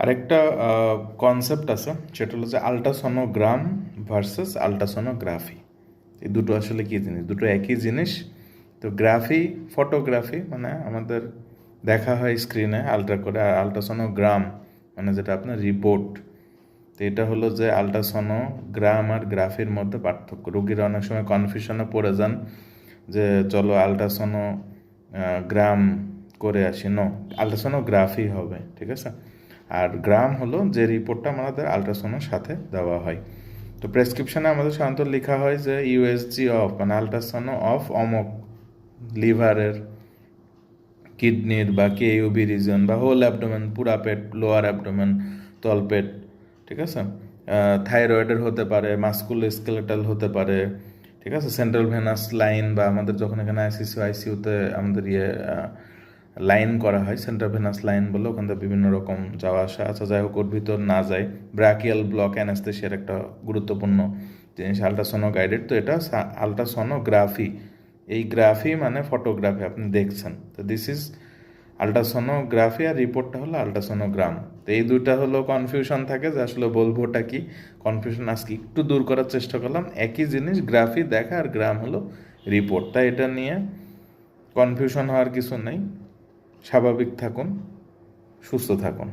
আরেকটা কনসেপ্ট আছে, সেটা হলো যে আল্ট্রাসনোগ্রাম ভার্সেস আল্ট্রাসনোগ্রাফি। এই দুটো আসলে কী জিনিস? দুটো একই জিনিস। তো গ্রাফি, ফটোগ্রাফি মানে আমাদের দেখা হয় স্ক্রিনে আল্ট্রা করে, আর আল্ট্রাসনোগ্রাম মানে যেটা আপনার রিপোর্ট। তো এটা হলো যে আল্ট্রাসনোগ্রাম আর গ্রাফির মধ্যে পার্থক্য। রোগীরা অনেক সময় কনফিউশনে পড়ে যান যে চলো আল্ট্রাসনো গ্রাম করে আসি। নো, আল্ট্রাসনোগ্রাফি হবে, ঠিক আছে? আর গ্রাম হলো যে রিপোর্টটা আমাদের আল্ট্রাসোনোর সাথে দেওয়া হয়। তো প্রেসক্রিপশনে আমাদের সাধারণত লেখা হয় যে ইউএসজি অফ মানে আল্ট্রাসোনো অফ অমক, লিভারের, কিডনির বা কেইউবি রিজন বা হোল অ্যাবডোমেন, পুরা পেট, লোয়ার অ্যাবডোমেন, তলপেট, ঠিক আছে? থাইরয়েডের হতে পারে, মাস্কুলো স্কেলেটাল হতে পারে, ঠিক আছে? সেন্ট্রাল ভেনাস লাইন বা আমাদের যখন এখানে আইসিইউতে আমাদের লাইন করা হয়, সেন্ট্রাল ভেনাস লাইন বলে, ওখান থেকে বিভিন্ন রকম যাওয়া আসা। আচ্ছা, যাই হোক, ওর ভিতর না যায়। ব্রাকিয়াল ব্লক অ্যানাস্থেশিয়ার একটা গুরুত্বপূর্ণ জিনিস, আল্ট্রাসোনো গাইডেড। তো এটা আল্ট্রাসোনোগ্রাফি। এই গ্রাফি মানে ফটোগ্রাফি আপনি দেখছেন। তো দিস ইজ আল্ট্রাসোনোগ্রাফি, আর রিপোর্টটা হলো আল্ট্রাসোনোগ্রাম। তো এই দুইটা হলো কনফিউশন থাকে যে আসলে বলবোটা কি। কনফিউশন আজকে একটু দূর করার চেষ্টা করলাম। একই জিনিস, গ্রাফি দেখা আর গ্রাম হলো রিপোর্ট। তাই এটা নিয়ে কনফিউশন হওয়ার কিছু নেই। স্বাভাবিক থাকুন, সুস্থ থাকুন।